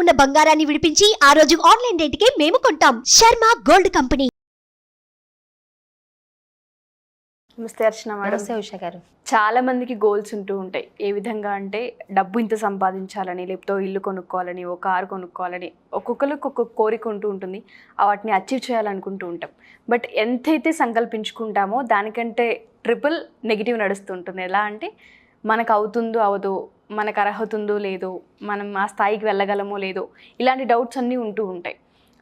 ఉన్న బంగారాన్ని విడిపించి ఆ రోజు ఆన్లైన్ రేటుకే మేము కొంటాం. Sharma gold company. నమస్తే అర్చన మేడం. నమస్తే ఉషా గారు. చాలా మందికి గోల్స్ ఉంటూ ఉంటాయి. ఏ విధంగా అంటే డబ్బు ఇంత సంపాదించాలని, లేకపోతే ఇల్లు కొనుక్కోవాలని, ఓ కారు కొనుక్కోవాలని, ఒక్కొక్కరికి ఒక్కొక్క కోరిక ఉంటూ ఉంటుంది. వాటిని అచీవ్ చేయాలనుకుంటూ ఉంటాం. బట్ ఎంతైతే సంకల్పించుకుంటామో దానికంటే ట్రిపుల్ నెగిటివ్ నడుస్తూ ఉంటుంది. ఎలా అంటే మనకు అవుతుందో అవదో, మనకు అర్హత ఉందో లేదో, మనం ఆ స్థాయికి వెళ్ళగలమో లేదో, ఇలాంటి డౌట్స్ అన్నీ ఉంటూ ఉంటాయి.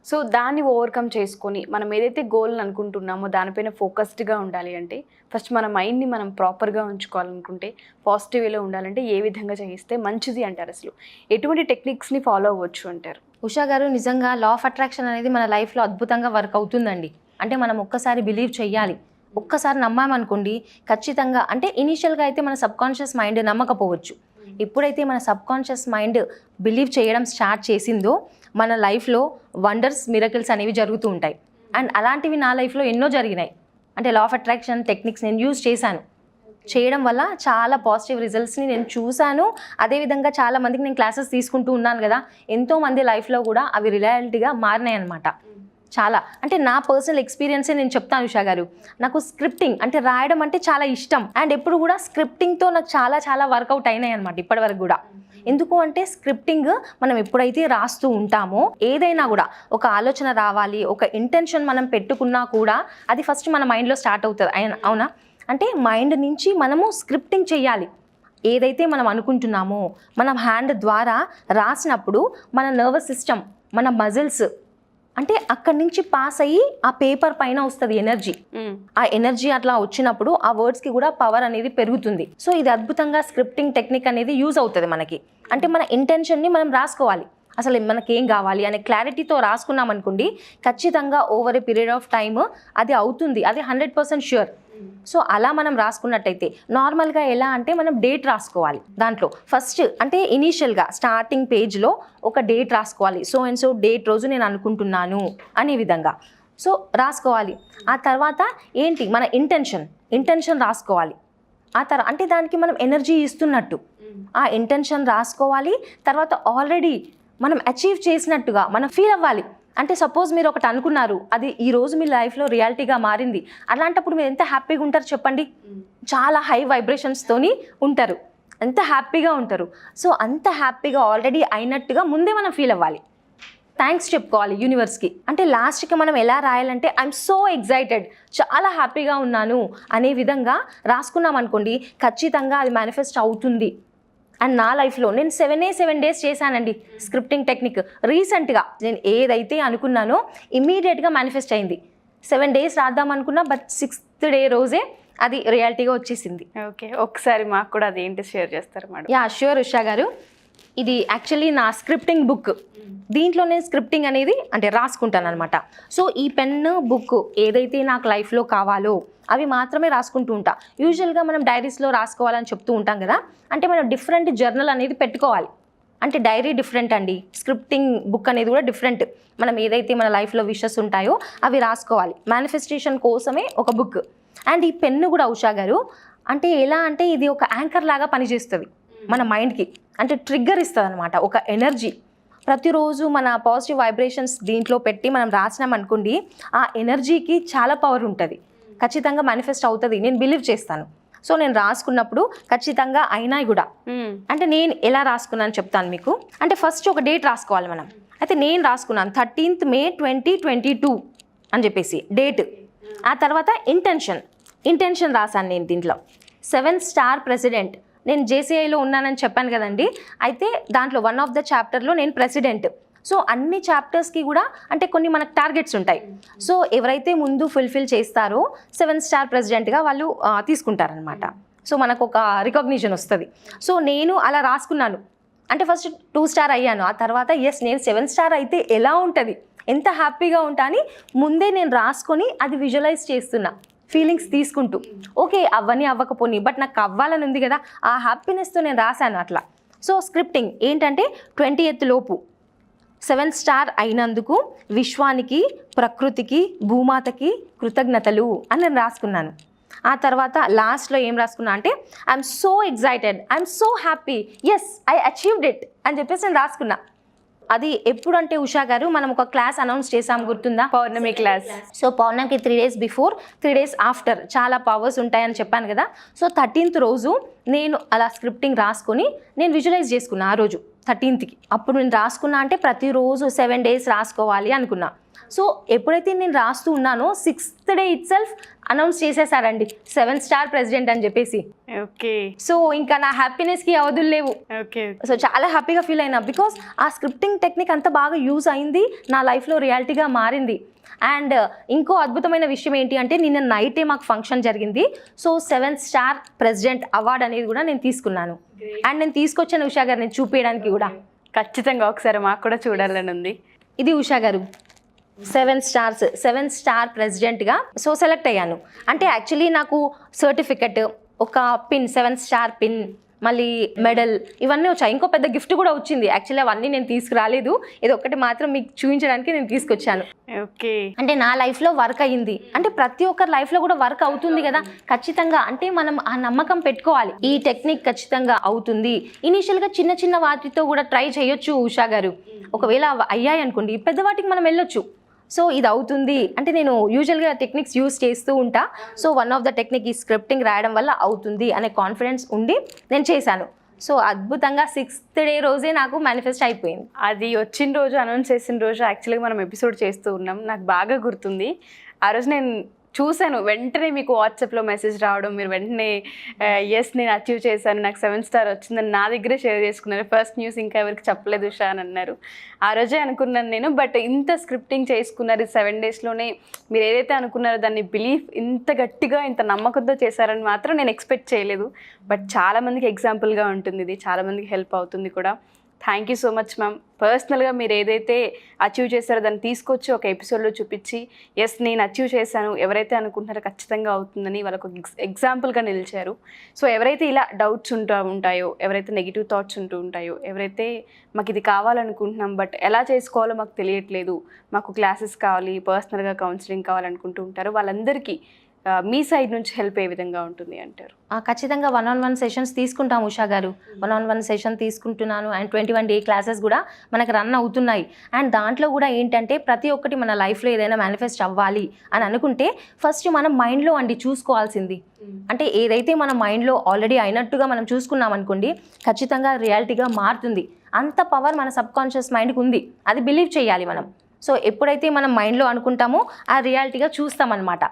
సో దాన్ని ఓవర్కమ్ చేసుకొని మనం ఏదైతే గోల్ని అనుకుంటున్నామో దానిపైన ఫోకస్డ్గా ఉండాలి అంటే ఫస్ట్ మన మైండ్ని మనం ప్రాపర్గా ఉంచుకోవాలనుకుంటే, పాజిటివ్ వేలో ఉండాలంటే ఏ విధంగా చేయిస్తే మంచిది అంటారు? అసలు ఎటువంటి టెక్నిక్స్ని ఫాలో అవ్వచ్చు అంటారు? ఉషా గారు, నిజంగా లా ఆఫ్ అట్రాక్షన్ అనేది మన లైఫ్లో అద్భుతంగా వర్క్ అవుతుందండి. అంటే మనం ఒక్కసారి బిలీవ్ చేయాలి, ఒక్కసారి నమ్మామనుకోండి ఖచ్చితంగా. అంటే ఇనీషియల్గా అయితే మన సబ్కాన్షియస్ మైండ్ నమ్మకపోవచ్చు. ఎప్పుడైతే మన సబ్కాన్షియస్ మైండ్ బిలీవ్ చేయడం స్టార్ట్ చేసిందో మన లైఫ్లో వండర్స్, మిరకిల్స్ అనేవి జరుగుతూ ఉంటాయి. అండ్ అలాంటివి నా లైఫ్లో ఎన్నో జరిగినాయి. అంటే లా ఆఫ్ అట్రాక్షన్ టెక్నిక్స్ నేను యూజ్ చేశాను. చేయడం వల్ల చాలా పాజిటివ్ రిజల్ట్స్ని నేను చూశాను. అదేవిధంగా చాలా మందికి నేను క్లాసెస్ తీసుకుంటూ ఉన్నాను కదా, ఎంతోమంది లైఫ్లో కూడా అవి రియాలిటీగా మారినాయి అనమాట. చాలా అంటే నా పర్సనల్ ఎక్స్పీరియన్సే నేను చెప్తాను ఉషా గారు. నాకు స్క్రిప్టింగ్ అంటే రాయడం అంటే చాలా ఇష్టం. అండ్ ఎప్పుడు కూడా స్క్రిప్టింగ్తో నాకు చాలా వర్కౌట్ అయినాయి అనమాట ఇప్పటివరకు కూడా. ఎందుకు అంటే స్క్రిప్టింగ్ మనం ఎప్పుడైతే రాస్తూ ఉంటామో ఏదైనా కూడా ఒక ఆలోచన రావాలి, ఒక ఇంటెన్షన్ మనం పెట్టుకున్నా కూడా అది ఫస్ట్ మన మైండ్లో స్టార్ట్ అవుతుంది. అవునా? అంటే మైండ్ నుంచి మనము స్క్రిప్టింగ్ చేయాలి. ఏదైతే మనం అనుకుంటున్నామో మనం హ్యాండ్ ద్వారా రాసినప్పుడు మన నర్వస్ సిస్టమ్, మన మజిల్స్ అంటే అక్కడి నుంచి పాస్ అయ్యి ఆ పేపర్ పైన వస్తుంది ఎనర్జీ. ఆ ఎనర్జీ అట్లా వచ్చినప్పుడు ఆ వర్డ్స్కి కూడా పవర్ అనేది పెరుగుతుంది. సో ఇది అద్భుతంగా స్క్రిప్టింగ్ టెక్నిక్ అనేది యూజ్ అవుతుంది మనకి. అంటే మన ఇంటెన్షన్ని మనం రాసుకోవాలి. అసలు మనకేం కావాలి అనే క్లారిటీతో రాసుకున్నాం అనుకోండి, ఖచ్చితంగా over a period of time అది అవుతుంది. అది 100% ష్యూర్. సో అలా మనం రాసుకున్నట్టయితే నార్మల్గా ఎలా అంటే మనం డేట్ రాసుకోవాలి. దాంట్లో ఫస్ట్ అంటే ఇనీషియల్గా స్టార్టింగ్ పేజ్లో ఒక డేట్ రాసుకోవాలి. సో అండ్ సో డేట్ రోజు నేను అనుకుంటున్నాను అనే విధంగా సో రాసుకోవాలి. ఆ తర్వాత ఏంటి మన ఇంటెన్షన్ రాసుకోవాలి. ఆ తర్వాత అంటే దానికి మనం ఎనర్జీ ఇస్తున్నట్టు ఆ ఇంటెన్షన్ రాసుకోవాలి. తర్వాత ఆల్రెడీ మనం అచీవ్ చేసినట్టుగా మనం ఫీల్ అవ్వాలి. అంటే సపోజ్ మీరు ఒకటి అనుకున్నారు, అది ఈరోజు మీ లైఫ్లో రియాలిటీగా మారింది. అలాంటప్పుడు మీరు ఎంత హ్యాపీగా ఉంటారు చెప్పండి? చాలా హై వైబ్రేషన్స్తోని ఉంటారు, ఎంత హ్యాపీగా ఉంటారు. సో అంత హ్యాపీగా ఆల్రెడీ అయినట్టుగా ముందే మనం ఫీల్ అవ్వాలి. థ్యాంక్స్ చెప్పుకోవాలి యూనివర్స్కి. అంటే లాస్ట్కి మనం ఎలా రాయాలంటే ఐఎమ్ సో ఎక్సైటెడ్, చాలా హ్యాపీగా ఉన్నాను అనే విధంగా రాసుకున్నాం అనుకోండి, ఖచ్చితంగా అది మేనిఫెస్ట్ అవుతుంది. అండ్ నా లైఫ్లో నేను 7 days చేశానండి స్క్రిప్టింగ్ టెక్నిక్. రీసెంట్గా నేను ఏదైతే అనుకున్నానో ఇమీడియట్గా మేనిఫెస్ట్ అయింది. 7 days రాద్దాం అనుకున్నా, బట్ 6th day రోజే అది రియాలిటీగా వచ్చేసింది. ఓకే, ఒకసారి మాకు కూడా అది ఏంటి షేర్ చేస్తారు మేడం? యా ష్యూర్ ఉషా గారు. ఇది యాక్చువల్లీ నా స్క్రిప్టింగ్ బుక్. దీంట్లో నేను స్క్రిప్టింగ్ అనేది అంటే రాసుకుంటాను అనమాట. సో ఈ పెన్ బుక్ ఏదైతే నాకు లైఫ్లో కావాలో అవి మాత్రమే రాసుకుంటూ ఉంటా. యూజువల్గా మనం డైరీస్లో రాసుకోవాలని చెప్తూ ఉంటాం కదా, అంటే మనం డిఫరెంట్ జర్నల్ అనేది పెట్టుకోవాలి. అంటే డైరీ డిఫరెంట్ అండి, స్క్రిప్టింగ్ బుక్ అనేది కూడా డిఫరెంట్. మనం ఏదైతే మన లైఫ్లో విషెస్ ఉంటాయో అవి రాసుకోవాలి. మేనిఫెస్టేషన్ కోసమే ఒక బుక్. అండ్ ఈ పెన్ను కూడా ఉషా గారు అంటే ఎలా అంటే ఇది ఒక యాంకర్ లాగా పనిచేస్తుంది మన మైండ్కి. అంటే ట్రిగ్గర్ ఇస్తుంది అనమాట ఒక ఎనర్జీ. ప్రతిరోజు మన పాజిటివ్ వైబ్రేషన్స్ దీంట్లో పెట్టి మనం రాసినాం అనుకోండి, ఆ ఎనర్జీకి చాలా పవర్ ఉంటుంది. ఖచ్చితంగా మేనిఫెస్ట్ అవుతుంది, నేను బిలీవ్ చేస్తాను. సో నేను రాసుకున్నప్పుడు ఖచ్చితంగా అయినాయి కూడా. అంటే నేను ఎలా రాసుకున్నాను చెప్తాను మీకు. అంటే ఫస్ట్ ఒక డేట్ రాసుకోవాలి మనం. అయితే నేను రాసుకున్నాను 13th May 2022 అని చెప్పేసి డేట్. ఆ తర్వాత ఇంటెన్షన్ రాశాను నేను దీంట్లో. 7 స్టార్ ప్రెసిడెంట్. నేను జేసీఐలో ఉన్నానని చెప్పాను కదండి, అయితే దాంట్లో వన్ ఆఫ్ ద చాప్టర్లో నేను ప్రెసిడెంట్. సో అన్ని చాప్టర్స్కి కూడా అంటే కొన్ని మనకు టార్గెట్స్ ఉంటాయి. సో ఎవరైతే ముందు ఫుల్ఫిల్ చేస్తారో 7 స్టార్ ప్రెసిడెంట్గా వాళ్ళు తీసుకుంటారనమాట. సో మనకు ఒక రికగ్నిషన్ వస్తుంది. సో నేను అలా రాసుకున్నాను. అంటే ఫస్ట్ 2 స్టార్ అయ్యాను. ఆ తర్వాత నేను 7 స్టార్ అయితే ఎలా ఉంటుంది, ఎంత హ్యాపీగా ఉంటా అని ముందే నేను రాసుకొని అది విజువలైజ్ చేస్తున్నా, ఫీలింగ్స్ తీసుకుంటూ. ఓకే అవ్వని అవ్వకపోని, బట్ నాకు అవ్వాలని ఉంది కదా, ఆ హ్యాపీనెస్తో నేను రాశాను అట్లా. సో స్క్రిప్టింగ్ ఏంటంటే 20th లోపు 7 స్టార్ అయినందుకు విశ్వానికి, ప్రకృతికి, భూమాతకి కృతజ్ఞతలు అని నేను రాసుకున్నాను. ఆ తర్వాత లాస్ట్లో ఏం రాసుకున్నా అంటే I'm so excited, I'm so happy, yes I achieved it అని చెప్పేసి నేను రాసుకున్నా. అది ఎప్పుడు అంటే ఉషా గారు మనం ఒక క్లాస్ అనౌన్స్ చేసాం, గుర్తుందా? పౌర్ణమి క్లాస్. సో పౌర్ణమికి 3 days బిఫోర్, 3 days ఆఫ్టర్ చాలా పవర్స్ ఉంటాయని చెప్పాను కదా. సో 13th రోజు నేను అలా స్క్రిప్టింగ్ రాసుకొని నేను విజువలైజ్ చేసుకున్నా ఆ రోజు 13th. అప్పుడు నేను రాసుకున్నా అంటే ప్రతిరోజు 7 days రాసుకోవాలి అనుకున్నా. సో ఎప్పుడైతే నేను రాస్తూ ఉన్నానో 6th day itself announce చేసేసారండి 7 star ప్రెసిడెంట్ అని చెప్పేసి. ఓకే. సో ఇంకా నా హ్యాపీనెస్కి అవధులు లేవు. ఓకే. సో చాలా హ్యాపీగా ఫీల్ అయినా, బికాస్ ఆ స్క్రిప్టింగ్ టెక్నిక్ అంత బాగా యూజ్ అయింది, నా లైఫ్లో రియాలిటీగా మారింది. అండ్ ఇంకో అద్భుతమైన విషయం ఏంటి అంటే నిన్న నైటే మాకు ఫంక్షన్ జరిగింది. సో 7 star ప్రెసిడెంట్ అవార్డు అనేది కూడా నేను తీసుకున్నాను. అండ్ నేను తీసుకొచ్చాను ఉషా గారు నేను చూపించడానికి కూడా. ఖచ్చితంగా ఒకసారి మాకు కూడా చూడాలని ఉంది. ఇది ఉషా గారు 7 star ప్రెసిడెంట్గా సో సెలెక్ట్ అయ్యాను. అంటే యాక్చువల్లీ నాకు సర్టిఫికెట్, ఒక పిన్ 7 star పిన్, మళ్ళీ మెడల్ ఇవన్నీ వచ్చాయి. ఇంకో పెద్ద గిఫ్ట్ కూడా వచ్చింది. యాక్చువల్లీ అవన్నీ నేను తీసుకురాలేదు, ఇది ఒక్కటి మాత్రం మీకు చూపించడానికి నేను తీసుకొచ్చాను. ఓకే. అంటే నా లైఫ్లో వర్క్ అయ్యింది అంటే ప్రతి ఒక్కరి లైఫ్లో కూడా వర్క్ అవుతుంది కదా ఖచ్చితంగా. అంటే మనం ఆ నమ్మకం పెట్టుకోవాలి, ఈ టెక్నిక్ ఖచ్చితంగా అవుతుంది. ఇనీషియల్గా చిన్న చిన్న వాటితో కూడా ట్రై చేయొచ్చు ఉషా గారు. ఒకవేళ అయ్యాయి అనుకోండి పెద్ద వాటికి మనం వెళ్ళొచ్చు. సో ఇది అవుతుంది అంటే నేను యూజువల్గా టెక్నిక్స్ యూజ్ చేస్తూ ఉంటా. So one of the technique ఈ స్క్రిప్టింగ్ రాయడం వల్ల అవుతుంది అనే కాన్ఫిడెన్స్ ఉండి నేను చేశాను. సో అద్భుతంగా 6th day రోజే నాకు మేనిఫెస్ట్ అయిపోయింది. అది వచ్చిన రోజు, అనౌన్స్ చేసిన రోజు యాక్చువల్గా మనం ఎపిసోడ్ చేస్తూ ఉన్నాం. నాకు బాగా గుర్తుంది. ఆ రోజు నేను చూశాను, వెంటనే మీకు వాట్సాప్లో మెసేజ్ రావడం, మీరు వెంటనే ఎస్ నేను అచీవ్ చేశాను, నాకు 7 star వచ్చిందని నా దగ్గరే షేర్ చేసుకున్నారు. ఫస్ట్ న్యూస్ ఇంకా ఎవరికి చెప్పలేదు ఉషా అని అన్నారు. ఆ రోజే అనుకున్నాను నేను, బట్ ఇంత స్క్రిప్టింగ్ చేసుకున్నారు 7 daysలోనే, మీరు ఏదైతే అనుకున్నారో దాన్ని బిలీఫ్ ఇంత గట్టిగా ఇంత నమ్మకంతో చేశారని మాత్రం నేను ఎక్స్పెక్ట్ చేయలేదు. బట్ చాలామందికి ఎగ్జాంపుల్గా ఉంటుంది ఇది, చాలామందికి హెల్ప్ అవుతుంది కూడా. Thank you so much ma'am. పర్సనల్గా మీరు ఏదైతే అచీవ్ చేశారో దాన్ని తీసుకొచ్చి ఒక ఎపిసోడ్లో చూపించి ఎస్ నేను అచీవ్ చేశాను, ఎవరైతే అనుకుంటున్నారో ఖచ్చితంగా అవుతుందని వాళ్ళకు ఎగ్జాంపుల్గా నిలిచారు. సో ఎవరైతే ఇలా డౌట్స్ ఉంటాయో, ఎవరైతే నెగిటివ్ థాట్స్ ఉంటాయో, ఎవరైతే మాకు ఇది కావాలనుకుంటున్నాం బట్ ఎలా చేసుకోవాలో మాకు తెలియట్లేదు, మాకు క్లాసెస్ కావాలి, పర్సనల్గా కౌన్సిలింగ్ కావాలనుకుంటూ ఉంటారో వాళ్ళందరికీ మీ సైడ్ నుంచి హెల్ప్ ఏ విధంగా ఉంటుంది అంటారు? ఖచ్చితంగా 1-on-1 సెషన్స్ తీసుకుంటాం ఉషా గారు. 1-on-1 సెషన్ తీసుకుంటున్నాను అండ్ 21 day క్లాసెస్ కూడా మనకు రన్ అవుతున్నాయి. అండ్ దాంట్లో కూడా ఏంటంటే ప్రతి ఒక్కటి మన లైఫ్లో ఏదైనా మేనిఫెస్ట్ అవ్వాలి అని అనుకుంటే ఫస్ట్ మనం మైండ్లో చూసుకోవాల్సింది. అంటే ఏదైతే మన మైండ్లో ఆల్రెడీ అయినట్టుగా మనం చూసుకున్నాం అనుకోండి ఖచ్చితంగా రియాలిటీగా మారుతుంది. అంత పవర్ మన సబ్కాన్షియస్ మైండ్కి ఉంది, అది బిలీవ్ చేయాలి మనం. సో ఎప్పుడైతే మనం మైండ్లో అనుకుంటామో ఆ రియాలిటీగా చూస్తామన్నమాట.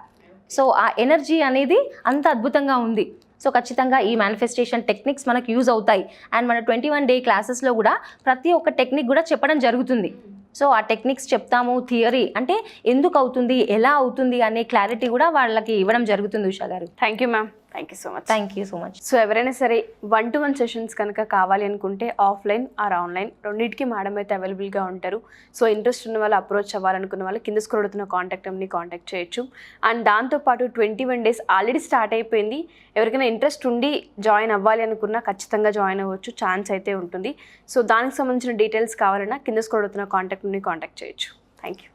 సో ఆ ఎనర్జీ అనేది అంత అద్భుతంగా ఉంది. సో ఖచ్చితంగా ఈ మేనిఫెస్టేషన్ టెక్నిక్స్ మనకు యూజ్ అవుతాయి. అండ్ మన 21 day క్లాసెస్లో కూడా ప్రతి ఒక్క టెక్నిక్ కూడా చెప్పడం జరుగుతుంది. సో ఆ టెక్నిక్స్ చెప్తాము, థియరీ అంటే ఎందుకు అవుతుంది, ఎలా అవుతుంది అనే క్లారిటీ కూడా వాళ్ళకి ఇవ్వడం జరుగుతుంది ఉషా గారు. Thank you ma'am. Thank you so much. Thank you so much. So ఎవరైనా సరే 1-to-1 సెషన్స్ కనుక కావాలి అనుకుంటే ఆఫ్లైన్ ఆర్ ఆన్లైన్ రెండింటికి మేడం అయితే అవైలబుల్గా ఉంటారు. సో ఇంట్రెస్ట్ ఉన్న వాళ్ళు, అప్రోచ్ అవ్వాలనుకున్న వాళ్ళు కింద స్క్రోల్ అవుతున్న కాంటాక్ట్ నెంబర్ని కాంటాక్ట్ చేయొచ్చు. అండ్ దాంతోపాటు 21 days ఆల్రెడీ స్టార్ట్ అయిపోయింది. ఎవరికైనా ఇంట్రెస్ట్ ఉండి జాయిన్ అవ్వాలి అనుకున్నా ఖచ్చితంగా జాయిన్ అవ్వచ్చు, ఛాన్స్ అయితే ఉంటుంది. సో దానికి సంబంధించిన డీటెయిల్స్ కావాలన్నా కింద స్క్రోల్ అవుతున్న కాంటాక్ట్ నెంబర్ని కాంటాక్ట్ చేయొచ్చు. Thank you.